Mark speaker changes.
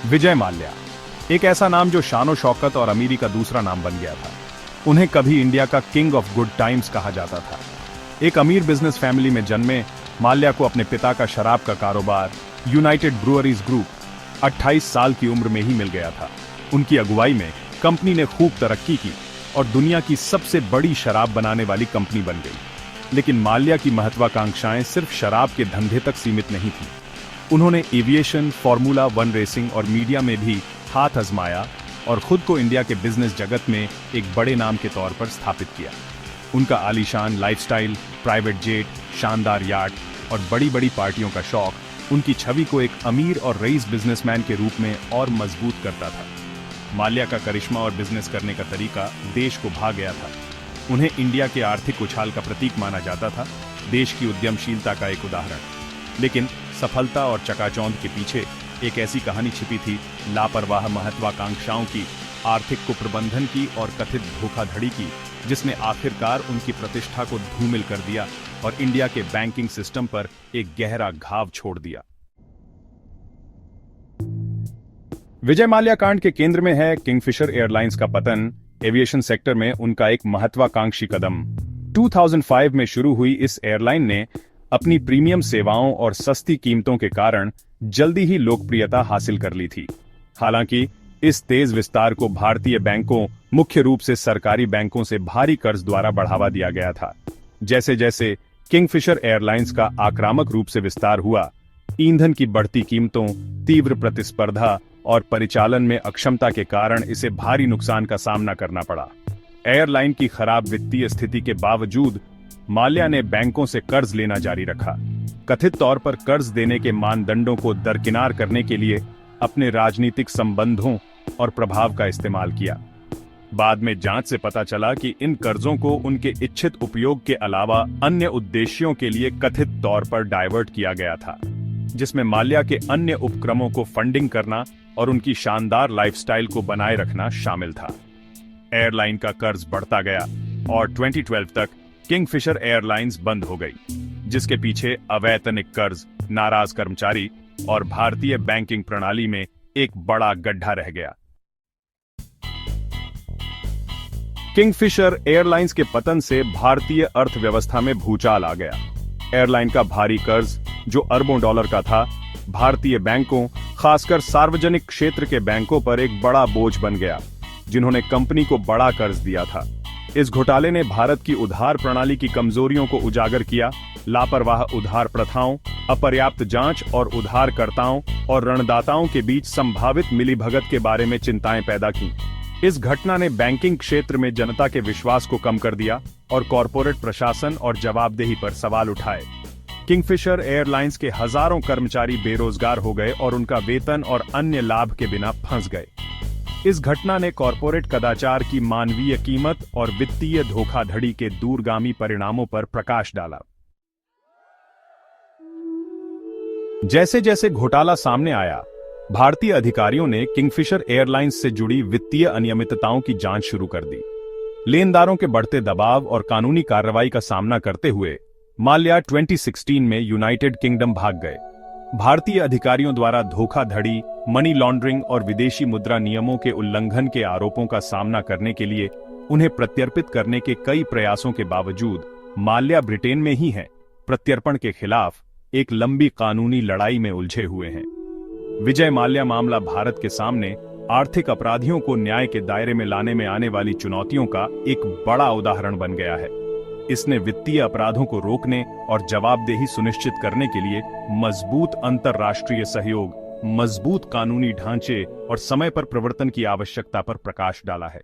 Speaker 1: विजय माल्या, एक ऐसा नाम जो शानो शौकत और अमीरी का दूसरा नाम बन गया था। उन्हें कभी इंडिया का किंग ऑफ गुड टाइम्स कहा जाता था। एक अमीर बिजनेस फैमिली में जन्मे माल्या को अपने पिता का शराब का कारोबार यूनाइटेड ब्रूअरीज ग्रुप 28 साल की उम्र में ही मिल गया था। उनकी अगुवाई में कंपनी ने खूब तरक्की की और दुनिया की सबसे बड़ी शराब बनाने वाली कंपनी बन गई। लेकिन माल्या की महत्वाकांक्षाएं सिर्फ शराब के धंधे तक सीमित नहीं थीं। उन्होंने एविएशन, फॉर्मूला 1 रेसिंग और मीडिया में भी हाथ आजमाया और खुद को इंडिया के बिजनेस जगत में एक बड़े नाम के तौर पर स्थापित किया। उनका आलीशान लाइफस्टाइल, प्राइवेट जेट, शानदार याट और बड़ी बड़ी पार्टियों का शौक उनकी छवि को एक अमीर और रईस बिजनेसमैन के रूप में और मजबूत करता था। माल्या का करिश्मा और बिजनेस करने का तरीका देश को भा गया था। उन्हें इंडिया के आर्थिक उछाल का प्रतीक माना जाता था, देश की उद्यमशीलता का एक उदाहरण। लेकिन सफलता और चकाचौंध के पीछे एक ऐसी कहानी छिपी थी, लापरवाह महत्वाकांक्षाओं की, आर्थिक कुप्रबंधन की और कथित धोखाधड़ी की, जिसने आखिरकार उनकी प्रतिष्ठा को धूमिल कर दिया और इंडिया के बैंकिंग सिस्टम पर एक गहरा घाव छोड़ दिया। विजय माल्या कांड के केंद्र में है किंगफिशर एयरलाइंस का पतन, एविएशन सेक्टर में उनका एक महत्वाकांक्षी कदम। 2005 में शुरू हुई इस एयरलाइन ने अपनी प्रीमियम सेवाओं और सस्ती कीमतों के कारण जल्दी ही लोकप्रियता हासिल कर ली थी। हालांकि इस तेज विस्तार को भारतीय बैंकों, मुख्य रूप से सरकारी बैंकों से भारी कर्ज द्वारा बढ़ावा दिया गया था। जैसे जैसे किंगफिशर एयरलाइंस का आक्रामक रूप से विस्तार हुआ, ईंधन की बढ़ती कीमतों, तीव्र प्रतिस्पर्धा और परिचालन में अक्षमता के कारण इसे भारी नुकसान का सामना करना पड़ा। एयरलाइन की खराब वित्तीय स्थिति के बावजूद माल्या ने बैंकों से कर्ज लेना जारी रखा, कथित तौर पर कर्ज देने के मानदंडों को दरकिनार करने के लिए अपने राजनीतिक संबंधों और प्रभाव का इस्तेमाल किया। बाद में जांच से पता चला कि इन कर्जों को उनके इच्छित उपयोग के अलावा अन्य उद्देश्यों के लिए कथित तौर पर डाइवर्ट किया गया था, जिसमें माल्या के अन्य उपक्रमों को फंडिंग करना और उनकी शानदार लाइफस्टाइल को बनाए रखना शामिल था। एयरलाइन का कर्ज बढ़ता गया और 2012 तक किंगफिशर एयरलाइंस बंद हो गई, जिसके पीछे अवैतनिक कर्ज, नाराज कर्मचारी और भारतीय बैंकिंग प्रणाली में एक बड़ा गड्ढा रह गया। किंगफिशर एयरलाइंस के पतन से भारतीय अर्थव्यवस्था में भूचाल आ गया। एयरलाइन का भारी कर्ज, जो अरबों डॉलर का था, भारतीय बैंकों, खासकर सार्वजनिक क्षेत्र के बैंकों पर एक बड़ा बोझ बन गया, जिन्होंने कंपनी को बड़ा कर्ज दिया था। इस घोटाले ने भारत की उधार प्रणाली की कमजोरियों को उजागर किया, लापरवाह उधार प्रथाओं, अपर्याप्त जांच और उधारकर्ताओं और ऋणदाताओं के बीच संभावित मिलीभगत के बारे में चिंताएं पैदा की। इस घटना ने बैंकिंग क्षेत्र में जनता के विश्वास को कम कर दिया और कॉरपोरेट प्रशासन और जवाबदेही पर सवाल उठाए। किंगफिशर एयरलाइंस के हजारों कर्मचारी बेरोजगार हो गए और उनका वेतन और अन्य लाभ के बिना फंस गए। इस घटना ने कॉरपोरेट कदाचार की मानवीय कीमत और वित्तीय धोखाधड़ी के दूरगामी परिणामों पर प्रकाश डाला। जैसे जैसे घोटाला सामने आया, भारतीय अधिकारियों ने किंगफिशर एयरलाइंस से जुड़ी वित्तीय अनियमितताओं की जांच शुरू कर दी। लेनदारों के बढ़ते दबाव और कानूनी कार्रवाई का सामना करते हुए माल्या 2016 में यूनाइटेड किंगडम भाग गए। भारतीय अधिकारियों द्वारा धोखाधड़ी, मनी लॉन्ड्रिंग और विदेशी मुद्रा नियमों के उल्लंघन के आरोपों का सामना करने के लिए उन्हें प्रत्यर्पित करने के कई प्रयासों के बावजूद माल्या ब्रिटेन में ही हैं, प्रत्यर्पण के खिलाफ एक लंबी कानूनी लड़ाई में उलझे हुए हैं। विजय माल्या मामला भारत के सामने आर्थिक अपराधियों को न्याय के दायरे में लाने में आने वाली चुनौतियों का एक बड़ा उदाहरण बन गया है। इसने वित्तीय अपराधों को रोकने और जवाबदेही सुनिश्चित करने के लिए मजबूत अंतर्राष्ट्रीय सहयोग, मजबूत कानूनी ढांचे और समय पर प्रवर्तन की आवश्यकता पर प्रकाश डाला है।